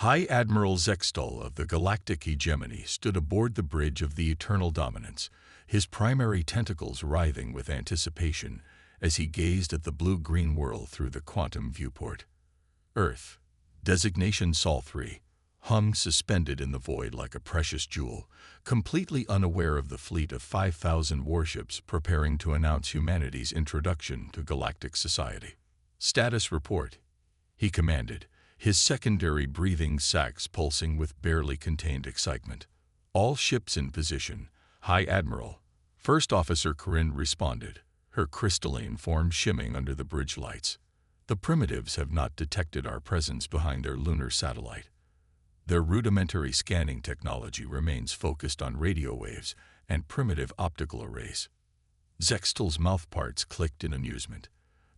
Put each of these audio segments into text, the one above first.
High Admiral Zextal of the Galactic Hegemony stood aboard the bridge of the Eternal Dominance, his primary tentacles writhing with anticipation as he gazed at the blue-green world through the quantum viewport. Earth, designation Sol 3, hung suspended in the void like a precious jewel, completely unaware of the fleet of 5,000 warships preparing to announce humanity's introduction to galactic society. "Status report," he commanded, his secondary breathing sacs pulsing with barely contained excitement. "All ships in position, High Admiral." First Officer Corinne responded, her crystalline form shimming under the bridge lights. "The primitives have not detected our presence behind their lunar satellite. Their rudimentary scanning technology remains focused on radio waves and primitive optical arrays." Zextal's mouthparts clicked in amusement.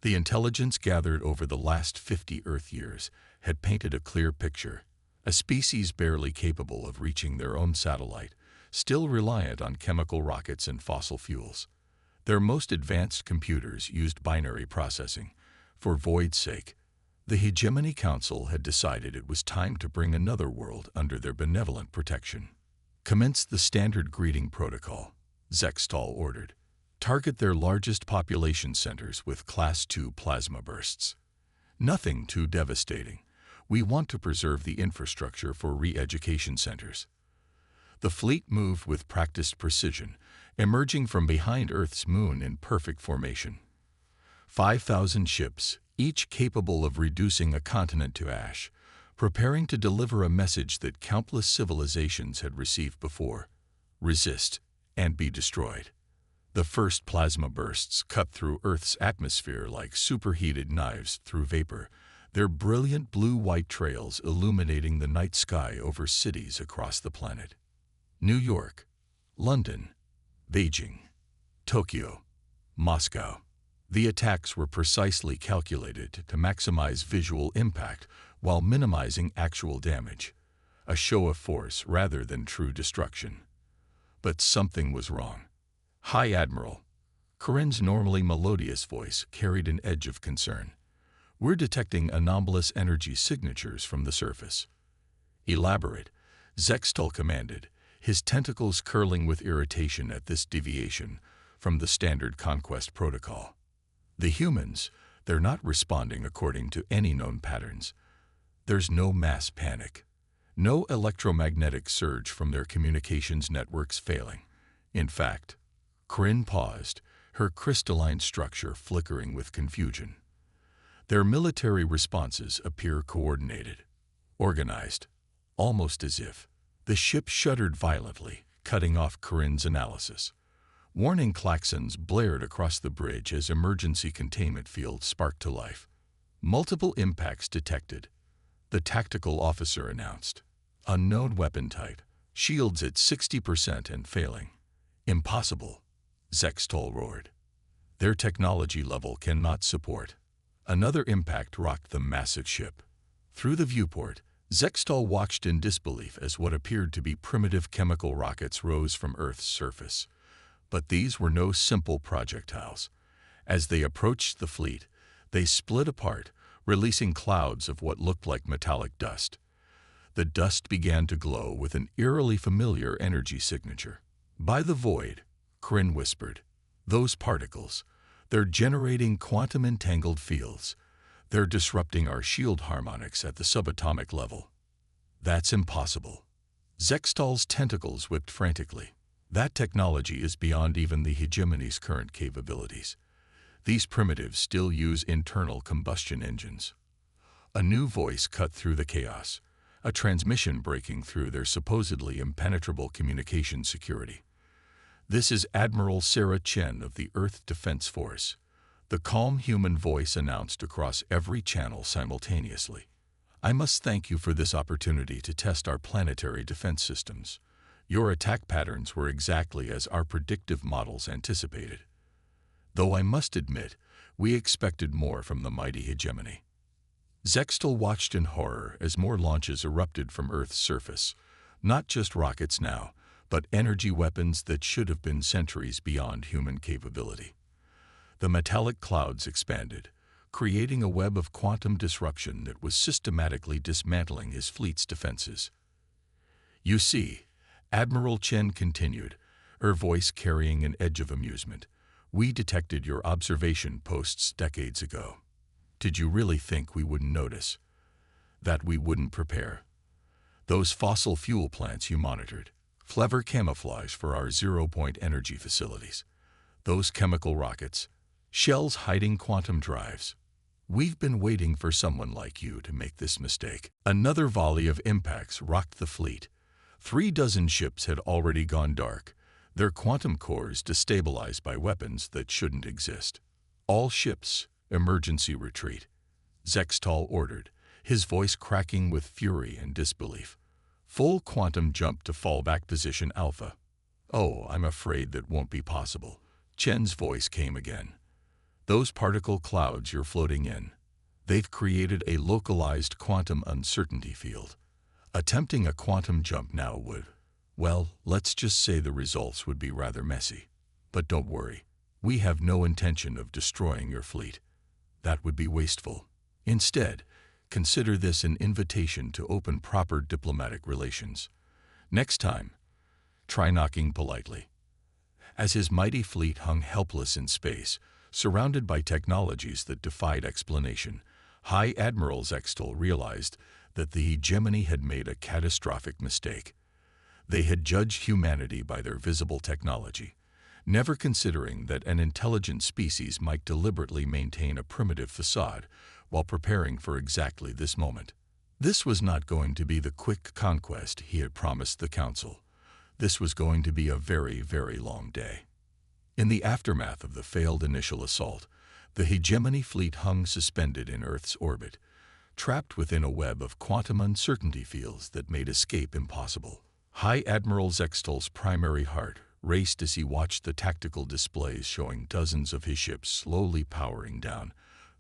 The intelligence gathered over the last 50 Earth years had painted a clear picture, a species barely capable of reaching their own satellite, still reliant on chemical rockets and fossil fuels. Their most advanced computers used binary processing. For void's sake, the Hegemony Council had decided it was time to bring another world under their benevolent protection. "Commence the standard greeting protocol," Zextal ordered. "Target their largest population centers with Class 2 plasma bursts. Nothing too devastating. We want to preserve the infrastructure for re-education centers." The fleet moved with practiced precision, emerging from behind Earth's moon in perfect formation. 5,000 ships, each capable of reducing a continent to ash, preparing to deliver a message that countless civilizations had received before: resist and be destroyed. The first plasma bursts cut through Earth's atmosphere like superheated knives through vapor, their brilliant blue-white trails illuminating the night sky over cities across the planet. New York, London, Beijing, Tokyo, Moscow. The attacks were precisely calculated to maximize visual impact while minimizing actual damage, a show of force rather than true destruction. But something was wrong. "High Admiral," Corinne's normally melodious voice carried an edge of concern. "We're detecting anomalous energy signatures from the surface." "Elaborate," Zextal commanded, his tentacles curling with irritation at this deviation from the standard conquest protocol. "The humans, they're not responding according to any known patterns. There's no mass panic, no electromagnetic surge from their communications networks failing. In fact," Corinne paused, her crystalline structure flickering with confusion, "their military responses appear coordinated, organized, almost as if." The ship shuddered violently, cutting off Corinne's analysis. Warning klaxons blared across the bridge as emergency containment fields sparked to life. "Multiple impacts detected," the tactical officer announced. "Unknown weapon type, shields at 60% and failing." "Impossible," Zextal roared. "Their technology level cannot support." Another impact rocked the massive ship. Through the viewport, Zextal watched in disbelief as what appeared to be primitive chemical rockets rose from Earth's surface. But these were no simple projectiles. As they approached the fleet, they split apart, releasing clouds of what looked like metallic dust. The dust began to glow with an eerily familiar energy signature. "By the void," Corinne whispered. "Those particles, they're generating quantum-entangled fields. They're disrupting our shield harmonics at the subatomic level." "That's impossible." Zextal's tentacles whipped frantically. "That technology is beyond even the Hegemony's current capabilities. These primitives still use internal combustion engines." A new voice cut through the chaos, a transmission breaking through their supposedly impenetrable communication security. "This is Admiral Sarah Chen of the Earth Defense Force," the calm human voice announced across every channel simultaneously. "I must thank you for this opportunity to test our planetary defense systems. Your attack patterns were exactly as our predictive models anticipated. Though I must admit, we expected more from the mighty Hegemony." Zextal watched in horror as more launches erupted from Earth's surface, not just rockets now, but energy weapons that should have been centuries beyond human capability. The metallic clouds expanded, creating a web of quantum disruption that was systematically dismantling his fleet's defenses. "You see," Admiral Chen continued, her voice carrying an edge of amusement, "we detected your observation posts decades ago. Did you really think we wouldn't notice? That we wouldn't prepare? Those fossil fuel plants you monitored, clever camouflage for our zero-point energy facilities. Those chemical rockets, shells hiding quantum drives. We've been waiting for someone like you to make this mistake." Another volley of impacts rocked the fleet. 36 ships had already gone dark, their quantum cores destabilized by weapons that shouldn't exist. "All ships, emergency retreat," Zextal ordered, his voice cracking with fury and disbelief. "Full quantum jump to fallback position Alpha." "Oh, I'm afraid that won't be possible," Chen's voice came again. "Those particle clouds you're floating in, they've created a localized quantum uncertainty field. Attempting a quantum jump now would, well, let's just say the results would be rather messy. But don't worry, we have no intention of destroying your fleet. That would be wasteful. Instead, consider this an invitation to open proper diplomatic relations. Next time, try knocking politely." As his mighty fleet hung helpless in space, surrounded by technologies that defied explanation, High Admiral Zextal realized that the hegemony had made a catastrophic mistake. They had judged humanity by their visible technology, never considering that an intelligent species might deliberately maintain a primitive facade while preparing for exactly this moment. This was not going to be the quick conquest he had promised the Council. This was going to be a very, very long day. In the aftermath of the failed initial assault, the hegemony fleet hung suspended in Earth's orbit, trapped within a web of quantum uncertainty fields that made escape impossible. High Admiral Zextal's primary heart raced as he watched the tactical displays showing dozens of his ships slowly powering down,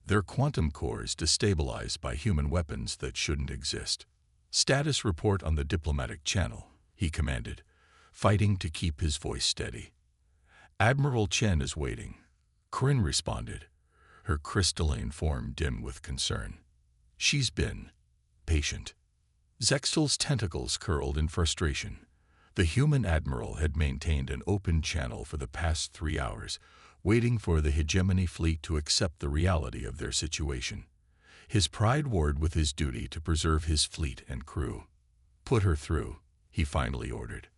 their quantum cores destabilized by human weapons that shouldn't exist. "Status report on the diplomatic channel," he commanded, fighting to keep his voice steady. "Admiral Chen is waiting," Corinne responded, her crystalline form dim with concern. "She's been patient." Zextal's tentacles curled in frustration. The human admiral had maintained an open channel for the past 3 hours, waiting for the hegemony fleet to accept the reality of their situation. His pride warred with his duty to preserve his fleet and crew. "Put her through," he finally ordered.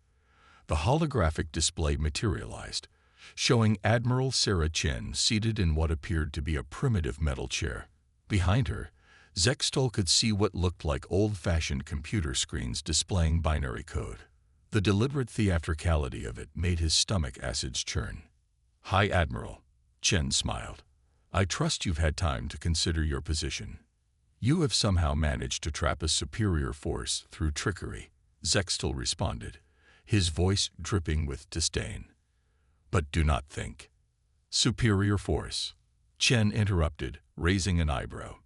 The holographic display materialized, showing Admiral Sarah Chen seated in what appeared to be a primitive metal chair. Behind her, Zextal could see what looked like old-fashioned computer screens displaying binary code. The deliberate theatricality of it made his stomach acids churn. "High Admiral," Chen smiled, "I trust you've had time to consider your position. You have somehow managed to trap a superior force through trickery," Zextal responded, his voice dripping with disdain. "But do not think." "Superior force," Chen interrupted, raising an eyebrow.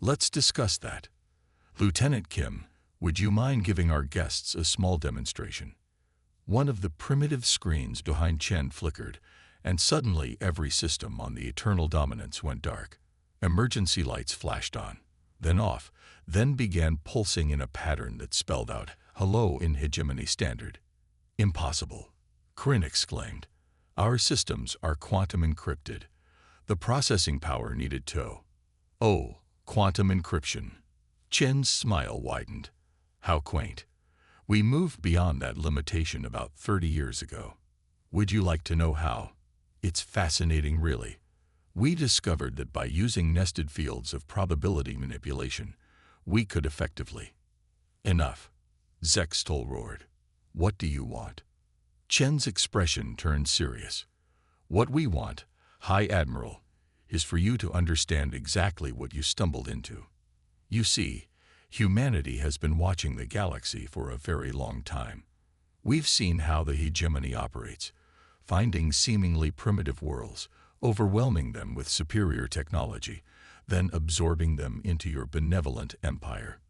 "Let's discuss that. Lieutenant Kim, would you mind giving our guests a small demonstration?" One of the primitive screens behind Chen flickered, and suddenly every system on the Eternal Dominance went dark. Emergency lights flashed on, then off, then began pulsing in a pattern that spelled out "Hello" in Hegemony Standard. "Impossible," Corinne exclaimed. "Our systems are quantum encrypted. The processing power needed to..." "Oh, quantum encryption." Chen's smile widened. "How quaint. We moved beyond that limitation about 30 years ago. Would you like to know how? It's fascinating, really. We discovered that by using nested fields of probability manipulation, we could effectively..." "Enough," Zextal roared. "What do you want?" Chen's expression turned serious. "What we want, High Admiral, is for you to understand exactly what you stumbled into. You see, humanity has been watching the galaxy for a very long time. We've seen how the hegemony operates, finding seemingly primitive worlds, overwhelming them with superior technology, then absorbing them into your benevolent empire."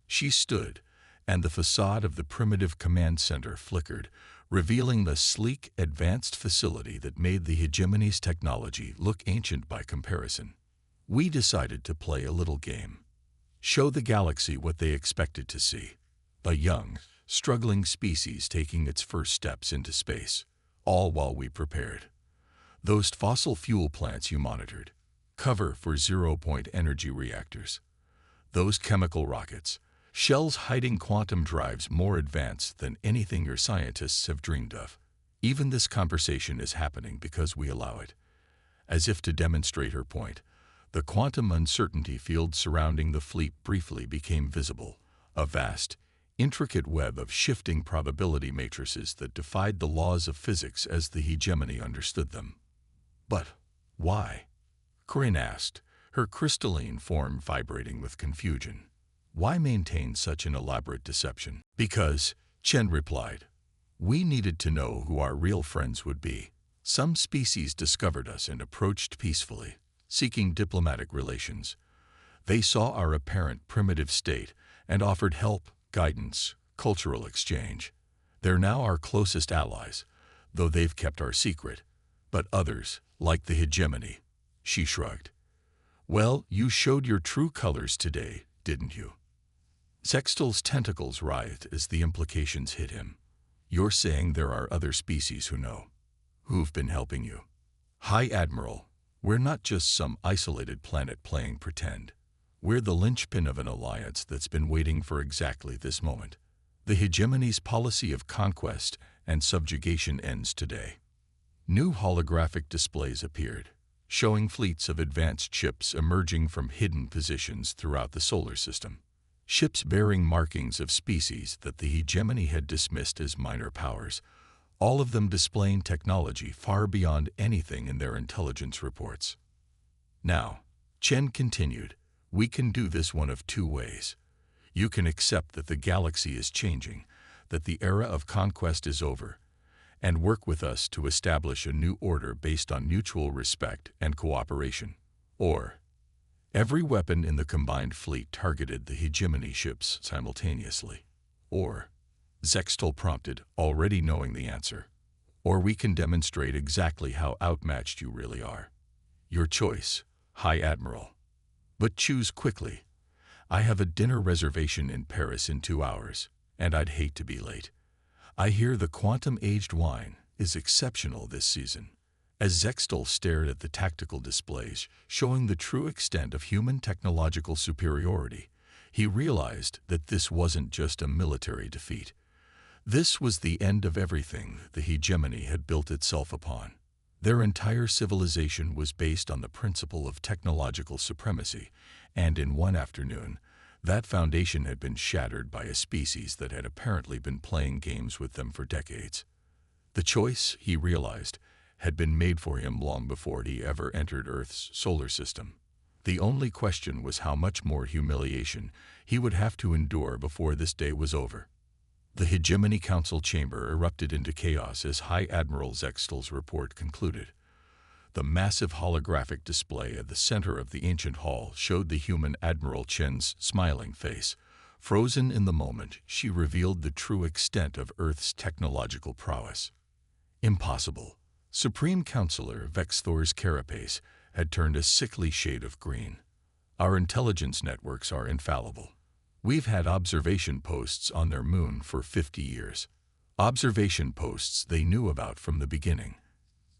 She stood, and the facade of the primitive command center flickered, revealing the sleek, advanced facility that made the hegemony's technology look ancient by comparison. We decided to play a little game. Show the galaxy what they expected to see. A young, struggling species taking its first steps into space, all while we prepared. Those fossil fuel plants you monitored, cover for zero-point energy reactors. Those chemical rockets, shells hiding quantum drives more advanced than anything your scientists have dreamed of. Even this conversation is happening because we allow it. As if to demonstrate her point, the quantum uncertainty field surrounding the fleet briefly became visible, a vast, intricate web of shifting probability matrices that defied the laws of physics as the hegemony understood them. But why? Corinne asked, her crystalline form vibrating with confusion. Why maintain such an elaborate deception? Because, Chen replied, we needed to know who our real friends would be. Some species discovered us and approached peacefully, seeking diplomatic relations. They saw our apparent primitive state and offered help, guidance, cultural exchange. They're now our closest allies, though they've kept our secret. But others, like the hegemony, she shrugged. Well, you showed your true colors today, didn't you? Zextal's tentacles writhed as the implications hit him. You're saying there are other species who know, who've been helping you. High Admiral, we're not just some isolated planet playing pretend. We're the linchpin of an alliance that's been waiting for exactly this moment. The hegemony's policy of conquest and subjugation ends today. New holographic displays appeared, showing fleets of advanced ships emerging from hidden positions throughout the solar system. Ships bearing markings of species that the hegemony had dismissed as minor powers, all of them displaying technology far beyond anything in their intelligence reports. Now, Chen continued, we can do this one of two ways. You can accept that the galaxy is changing, that the era of conquest is over, and work with us to establish a new order based on mutual respect and cooperation. Or, every weapon in the combined fleet targeted the hegemony ships simultaneously. Or, Zextal prompted, already knowing the answer. Or we can demonstrate exactly how outmatched you really are. Your choice, High Admiral. But choose quickly. I have a dinner reservation in Paris in 2 hours, and I'd hate to be late. I hear the quantum-aged wine is exceptional this season. As Zextal stared at the tactical displays showing the true extent of human technological superiority, he realized that this wasn't just a military defeat. This was the end of everything the hegemony had built itself upon. Their entire civilization was based on the principle of technological supremacy, and in one afternoon, that foundation had been shattered by a species that had apparently been playing games with them for decades. The choice, he realized, had been made for him long before he ever entered Earth's solar system. The only question was how much more humiliation he would have to endure before this day was over. The Hegemony Council chamber erupted into chaos as High Admiral Zextal's report concluded. The massive holographic display at the center of the ancient hall showed the human Admiral Chen's smiling face. Frozen in the moment, she revealed the true extent of Earth's technological prowess. Impossible. Supreme Counselor Vexthor's carapace had turned a sickly shade of green. Our intelligence networks are infallible. We've had observation posts on their moon for 50 years. Observation posts they knew about from the beginning.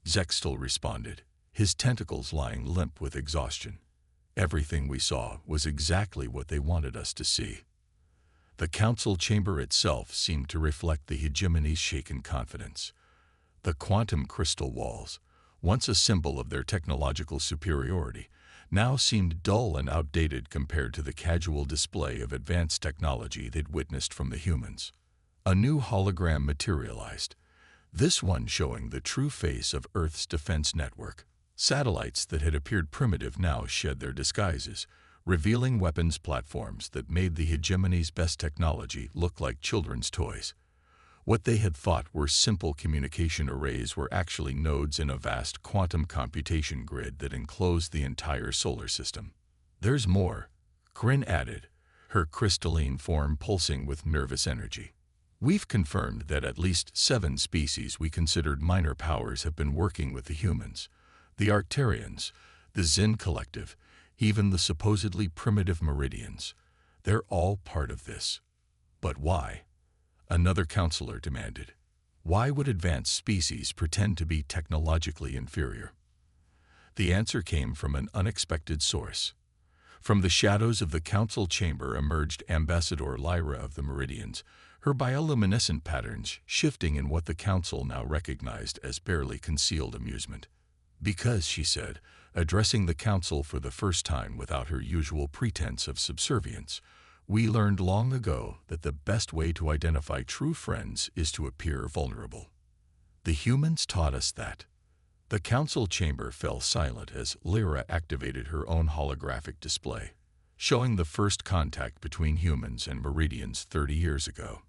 Zextal responded, his tentacles lying limp with exhaustion. Everything we saw was exactly what they wanted us to see. The council chamber itself seemed to reflect the hegemony's shaken confidence. The quantum crystal walls, once a symbol of their technological superiority, now seemed dull and outdated compared to the casual display of advanced technology they'd witnessed from the humans. A new hologram materialized, this one showing the true face of Earth's defense network. Satellites that had appeared primitive now shed their disguises, revealing weapons platforms that made the hegemony's best technology look like children's toys. What they had thought were simple communication arrays were actually nodes in a vast quantum computation grid that enclosed the entire solar system. There's more, Corinne added, her crystalline form pulsing with nervous energy. We've confirmed that at least 7 species we considered minor powers have been working with the humans. The Arcturians, the Zin Collective, even the supposedly primitive meridians. They're all part of this. But why? Another counselor demanded. Why would advanced species pretend to be technologically inferior? The answer came from an unexpected source. From the shadows of the council chamber emerged Ambassador Lyra of the Meridians, her bioluminescent patterns shifting in what the council now recognized as barely concealed amusement. Because, she said, addressing the council for the first time without her usual pretense of subservience, we learned long ago that the best way to identify true friends is to appear vulnerable. The humans taught us that. The council chamber fell silent as Lyra activated her own holographic display, showing the first contact between humans and Meridians 30 years ago.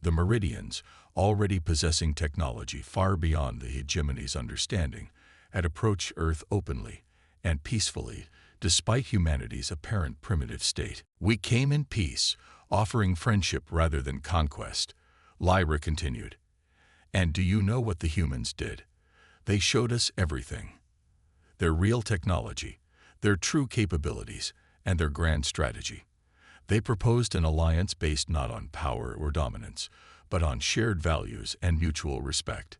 The Meridians, already possessing technology far beyond the hegemony's understanding, had approached Earth openly and peacefully, despite humanity's apparent primitive state. We came in peace, offering friendship rather than conquest, Lyra continued. And do you know what the humans did? They showed us everything. Their real technology, their true capabilities, and their grand strategy. They proposed an alliance based not on power or dominance, but on shared values and mutual respect.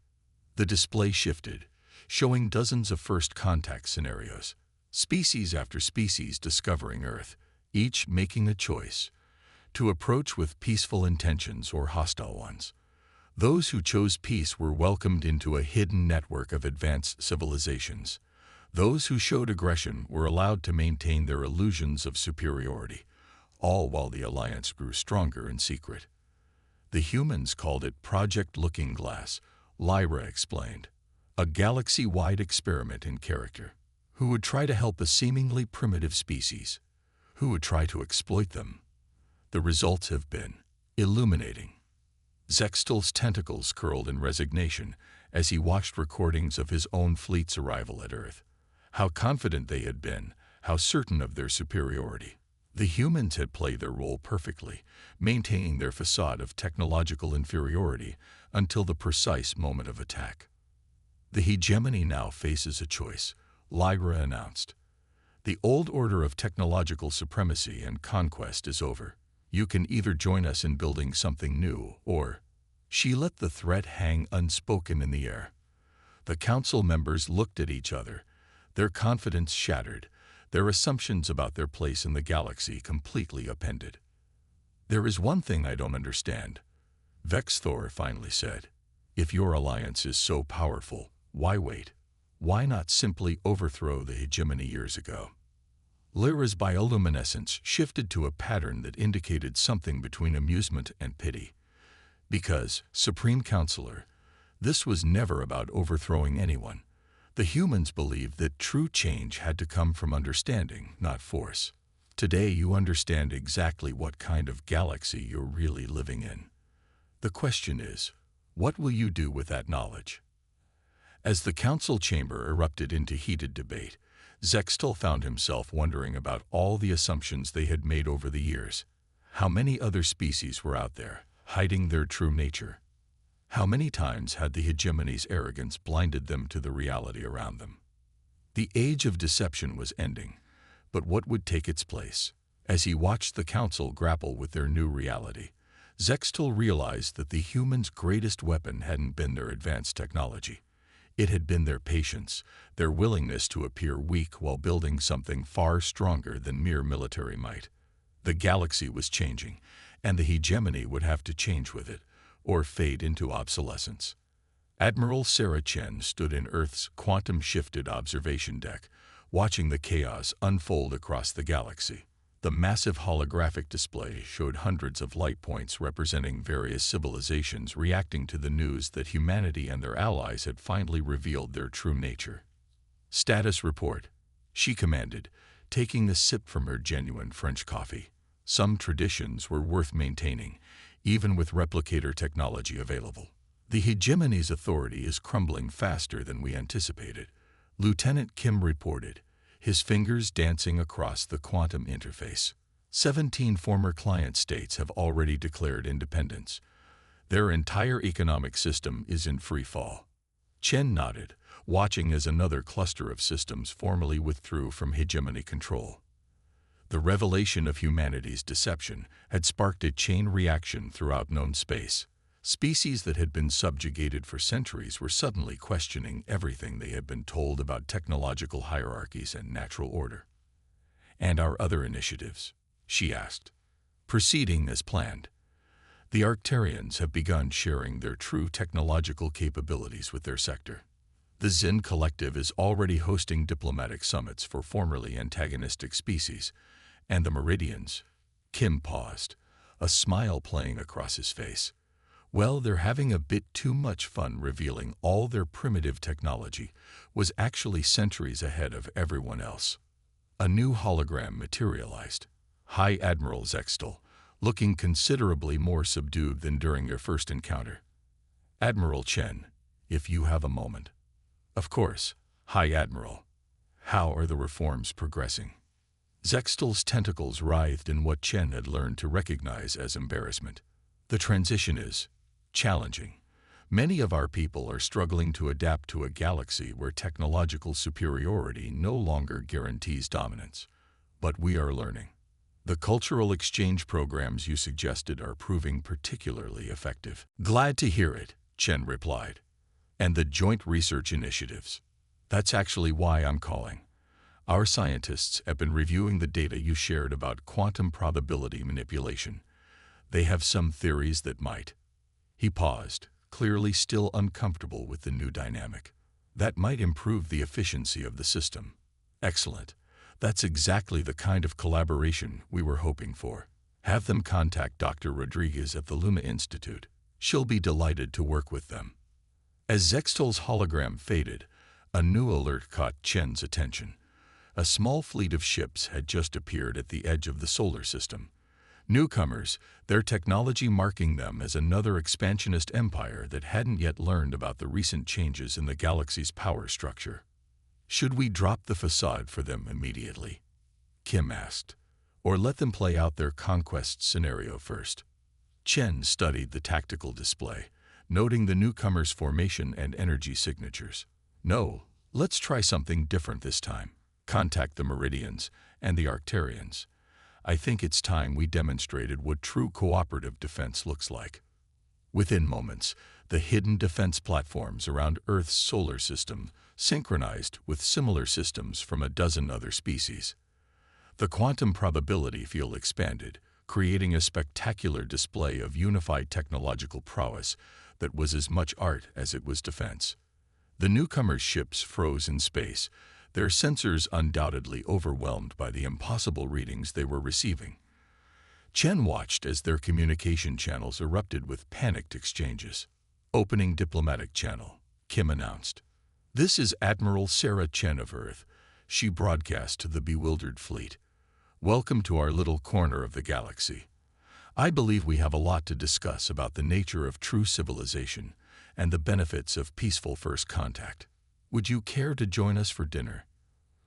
The display shifted, showing dozens of first contact scenarios, species after species discovering Earth, each making a choice, to approach with peaceful intentions or hostile ones. Those who chose peace were welcomed into a hidden network of advanced civilizations. Those who showed aggression were allowed to maintain their illusions of superiority, all while the alliance grew stronger in secret. The humans called it Project Looking Glass, Lyra explained, a galaxy-wide experiment in character. Who would try to help a seemingly primitive species? Who would try to exploit them? The results have been illuminating. Zextal's tentacles curled in resignation as he watched recordings of his own fleet's arrival at Earth. How confident they had been, how certain of their superiority. The humans had played their role perfectly, maintaining their facade of technological inferiority until the precise moment of attack. The hegemony now faces a choice, Lyra announced. The old order of technological supremacy and conquest is over. You can either join us in building something new, or... She let the threat hang unspoken in the air. The council members looked at each other, their confidence shattered, their assumptions about their place in the galaxy completely upended. There is one thing I don't understand, Vexthor finally said. If your alliance is so powerful, why wait? Why not simply overthrow the hegemony years ago? Lyra's bioluminescence shifted to a pattern that indicated something between amusement and pity. Because, Supreme Counselor, this was never about overthrowing anyone. The humans believed that true change had to come from understanding, not force. Today you understand exactly what kind of galaxy you're really living in. The question is, what will you do with that knowledge? As the council chamber erupted into heated debate, Zextal found himself wondering about all the assumptions they had made over the years. How many other species were out there, hiding their true nature? How many times had the hegemony's arrogance blinded them to the reality around them? The age of deception was ending, but what would take its place? As he watched the council grapple with their new reality, Zextal realized that the humans' greatest weapon hadn't been their advanced technology. It had been their patience, their willingness to appear weak while building something far stronger than mere military might. The galaxy was changing, and the hegemony would have to change with it, or fade into obsolescence. Admiral Sarah Chen stood in Earth's quantum-shifted observation deck, watching the chaos unfold across the galaxy. The massive holographic display showed hundreds of light points representing various civilizations reacting to the news that humanity and their allies had finally revealed their true nature. Status report, she commanded, taking a sip from her genuine French coffee. Some traditions were worth maintaining, even with replicator technology available. The hegemony's authority is crumbling faster than we anticipated, Lieutenant Kim reported, his fingers dancing across the quantum interface. 17 former client states have already declared independence. Their entire economic system is in free fall. Chen nodded, watching as another cluster of systems formally withdrew from hegemony control. The revelation of humanity's deception had sparked a chain reaction throughout known space. Species that had been subjugated for centuries were suddenly questioning everything they had been told about technological hierarchies and natural order. "And our other initiatives?" she asked. "Proceeding as planned. The Arcturians have begun sharing their true technological capabilities with their sector. The Zen Collective is already hosting diplomatic summits for formerly antagonistic species, and the Meridians." Kim paused, a smile playing across his face. "Well, they're having a bit too much fun revealing all their primitive technology was actually centuries ahead of everyone else." A new hologram materialized. High Admiral Zextal, looking considerably more subdued than during their first encounter. "Admiral Chen, if you have a moment." "Of course, High Admiral. How are the reforms progressing?" Zextal's tentacles writhed in what Chen had learned to recognize as embarrassment. "The transition is challenging. Many of our people are struggling to adapt to a galaxy where technological superiority no longer guarantees dominance. But we are learning. The cultural exchange programs you suggested are proving particularly effective." "Glad to hear it," Chen replied. "And the joint research initiatives. That's actually why I'm calling. Our scientists have been reviewing the data you shared about quantum probability manipulation. They have some theories that might—" He paused, clearly still uncomfortable with the new dynamic. "That might improve the efficiency of the system." "Excellent. That's exactly the kind of collaboration we were hoping for. Have them contact Dr. Rodriguez at the Luma Institute. She'll be delighted to work with them." As Zextal's hologram faded, a new alert caught Chen's attention. A small fleet of ships had just appeared at the edge of the solar system. Newcomers, their technology marking them as another expansionist empire that hadn't yet learned about the recent changes in the galaxy's power structure. "Should we drop the facade for them immediately?" Kim asked. "Or let them play out their conquest scenario first?" Chen studied the tactical display, noting the newcomers' formation and energy signatures. "No, let's try something different this time. Contact the Meridians and the Arcturians. I think it's time we demonstrated what true cooperative defense looks like." Within moments, the hidden defense platforms around Earth's solar system synchronized with similar systems from a dozen other species. The quantum probability field expanded, creating a spectacular display of unified technological prowess that was as much art as it was defense. The newcomers' ships froze in space, their sensors undoubtedly overwhelmed by the impossible readings they were receiving. Chen watched as their communication channels erupted with panicked exchanges. "Opening diplomatic channel," Kim announced. "This is Admiral Sarah Chen of Earth," she broadcast to the bewildered fleet. "Welcome to our little corner of the galaxy. I believe we have a lot to discuss about the nature of true civilization and the benefits of peaceful first contact. Would you care to join us for dinner?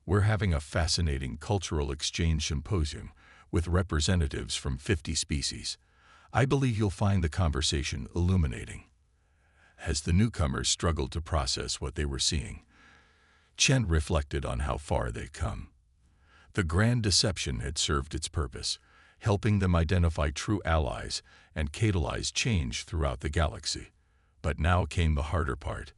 We're having a fascinating cultural exchange symposium with representatives from 50 species. I believe you'll find the conversation illuminating." As the newcomers struggled to process what they were seeing, Chen reflected on how far they'd come. The grand deception had served its purpose, helping them identify true allies and catalyze change throughout the galaxy. But now came the harder part: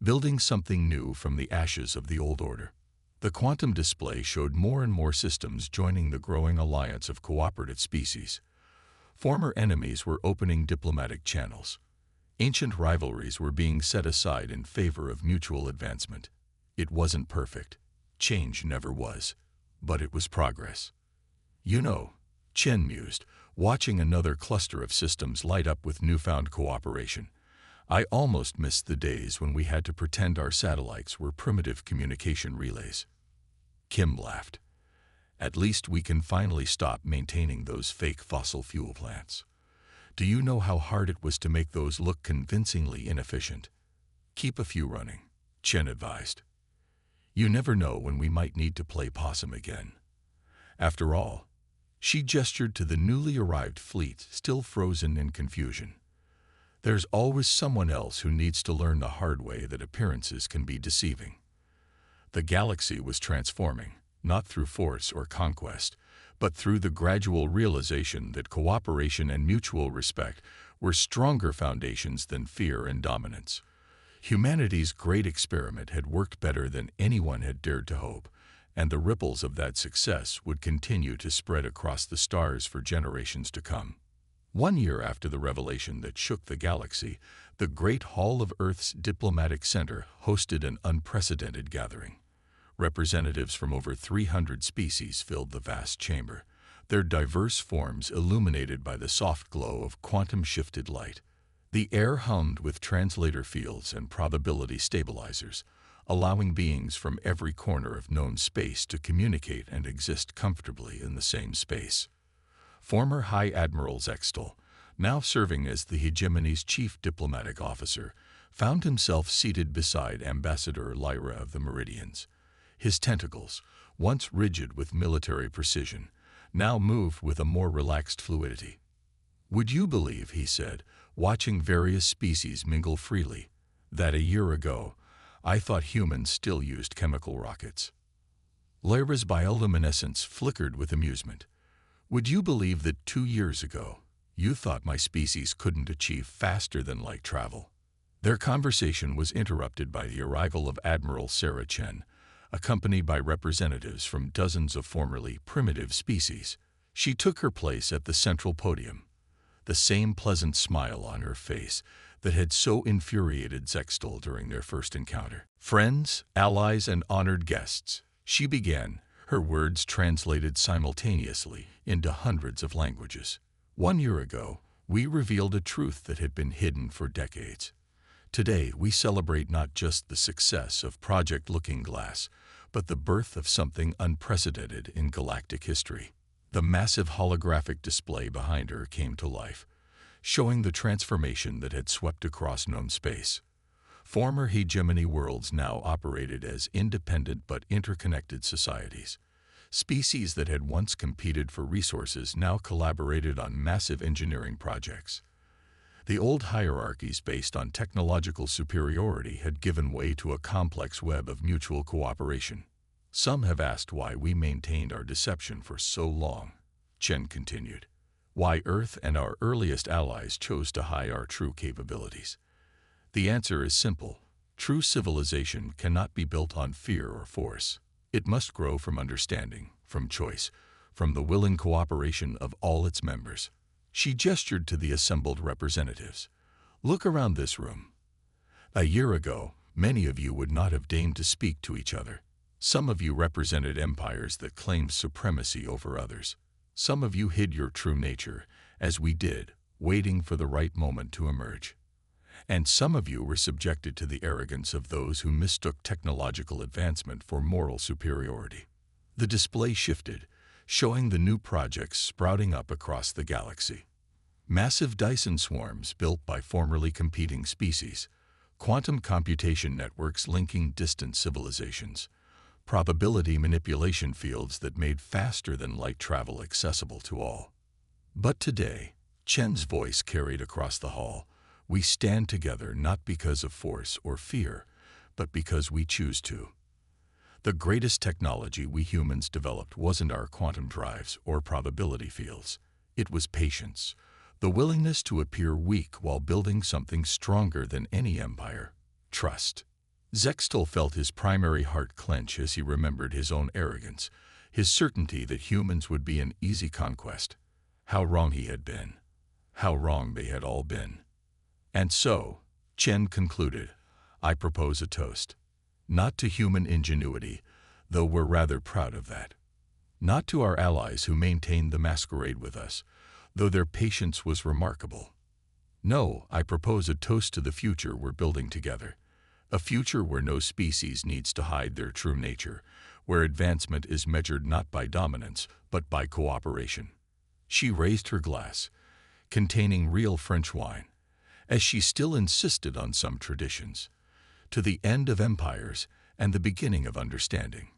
building something new from the ashes of the old order. The quantum display showed more and more systems joining the growing alliance of cooperative species. Former enemies were opening diplomatic channels. Ancient rivalries were being set aside in favor of mutual advancement. It wasn't perfect. Change never was. But it was progress. "You know," Chen mused, watching another cluster of systems light up with newfound cooperation, "I almost missed the days when we had to pretend our satellites were primitive communication relays." Kim laughed. "At least we can finally stop maintaining those fake fossil fuel plants. Do you know how hard it was to make those look convincingly inefficient?" "Keep a few running," Chen advised. "You never know when we might need to play possum again. After all," she gestured to the newly arrived fleet still frozen in confusion, There's always someone else who needs to learn the hard way that appearances can be deceiving. The galaxy was transforming, not through force or conquest, but through the gradual realization that cooperation and mutual respect were stronger foundations than fear and dominance. Humanity's great experiment had worked better than anyone had dared to hope, and the ripples of that success would continue to spread across the stars for generations to come. 1 year after the revelation that shook the galaxy, the Great Hall of Earth's diplomatic center hosted an unprecedented gathering. Representatives from over 300 species filled the vast chamber, their diverse forms illuminated by the soft glow of quantum-shifted light. The air hummed with translator fields and probability stabilizers, allowing beings from every corner of known space to communicate and exist comfortably in the same space. Former High Admiral Zextal, now serving as the hegemony's chief diplomatic officer, found himself seated beside Ambassador Lyra of the Meridians. His tentacles, once rigid with military precision, now moved with a more relaxed fluidity. "Would you believe," he said, watching various species mingle freely, "that a year ago, I thought humans still used chemical rockets?" Lyra's bioluminescence flickered with amusement. "Would you believe that 2 years ago, you thought my species couldn't achieve faster-than-light travel?" Their conversation was interrupted by the arrival of Admiral Sarah Chen, accompanied by representatives from dozens of formerly primitive species. She took her place at the central podium, the same pleasant smile on her face that had so infuriated Zextal during their first encounter. "Friends, allies, and honored guests," she began, her words translated simultaneously into hundreds of languages. "1 year ago, we revealed a truth that had been hidden for decades. Today, we celebrate not just the success of Project Looking Glass, but the birth of something unprecedented in galactic history." The massive holographic display behind her came to life, showing the transformation that had swept across known space. Former hegemony worlds now operated as independent but interconnected societies. Species that had once competed for resources now collaborated on massive engineering projects. The old hierarchies based on technological superiority had given way to a complex web of mutual cooperation. "Some have asked why we maintained our deception for so long," Chen continued. "Why Earth and our earliest allies chose to hide our true capabilities. The answer is simple. True civilization cannot be built on fear or force. It must grow from understanding, from choice, from the willing cooperation of all its members." She gestured to the assembled representatives. "Look around this room. A year ago, many of you would not have deigned to speak to each other. Some of you represented empires that claimed supremacy over others. Some of you hid your true nature, as we did, waiting for the right moment to emerge. And some of you were subjected to the arrogance of those who mistook technological advancement for moral superiority." The display shifted, showing the new projects sprouting up across the galaxy. Massive Dyson swarms built by formerly competing species, quantum computation networks linking distant civilizations, probability manipulation fields that made faster-than-light travel accessible to all. But today, Chen's voice carried across the hall, "We stand together not because of force or fear, but because we choose to." The greatest technology we humans developed wasn't our quantum drives or probability fields. It was patience, the willingness to appear weak while building something stronger than any empire. Trust. Zextal felt his primary heart clench as he remembered his own arrogance, his certainty that humans would be an easy conquest. How wrong he had been. How wrong they had all been. "And so," Chen concluded, "I propose a toast. Not to human ingenuity, though we're rather proud of that. Not to our allies who maintained the masquerade with us, though their patience was remarkable. No, I propose a toast to the future we're building together. A future where no species needs to hide their true nature, where advancement is measured not by dominance, but by cooperation." She raised her glass, containing real French wine, as she still insisted on some traditions, "to the end of empires and the beginning of understanding."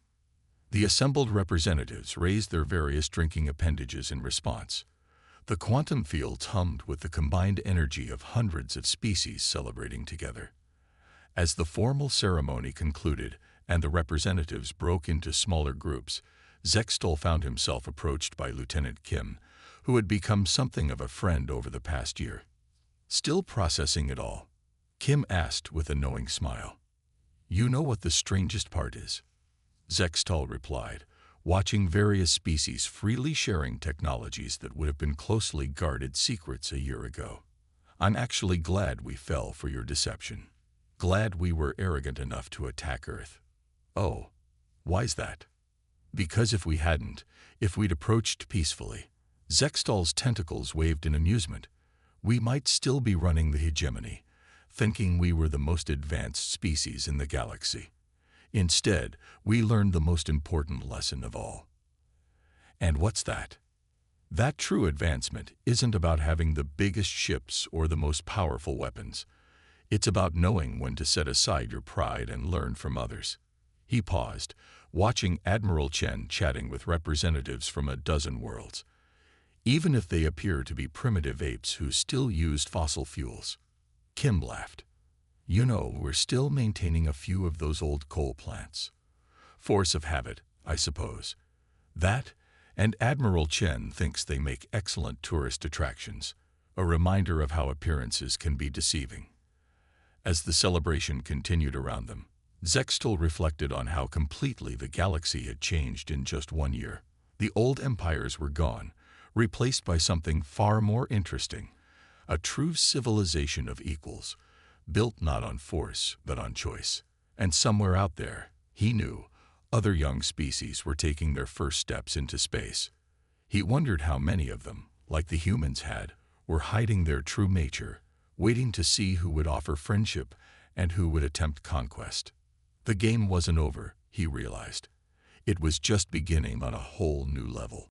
The assembled representatives raised their various drinking appendages in response. The quantum fields hummed with the combined energy of hundreds of species celebrating together. As the formal ceremony concluded and the representatives broke into smaller groups, Zextol found himself approached by Lieutenant Kim, who had become something of a friend over the past year. Still processing it all, Kim asked with a knowing smile, "You know what the strangest part is?" Zextol replied, watching various species freely sharing technologies that would have been closely guarded secrets a year ago. "I'm actually glad we fell for your deception. Glad we were arrogant enough to attack Earth." "Oh, why's that?" "Because if we hadn't, if we'd approached peacefully," Zextol's tentacles waved in amusement, "we might still be running the hegemony, thinking we were the most advanced species in the galaxy. Instead, we learned the most important lesson of all." "And what's that?" "That true advancement isn't about having the biggest ships or the most powerful weapons. It's about knowing when to set aside your pride and learn from others." He paused, watching Admiral Chen chatting with representatives from a dozen worlds. "Even if they appear to be primitive apes who still used fossil fuels." Kim laughed. "You know, we're still maintaining a few of those old coal plants. Force of habit, I suppose. That, and Admiral Chen thinks they make excellent tourist attractions, a reminder of how appearances can be deceiving." As the celebration continued around them, Zextol reflected on how completely the galaxy had changed in just 1 year. The old empires were gone, replaced by something far more interesting, a true civilization of equals, built not on force but on choice. And somewhere out there, he knew, other young species were taking their first steps into space. He wondered how many of them, like the humans had, were hiding their true nature, waiting to see who would offer friendship and who would attempt conquest. The game wasn't over, he realized. It was just beginning on a whole new level.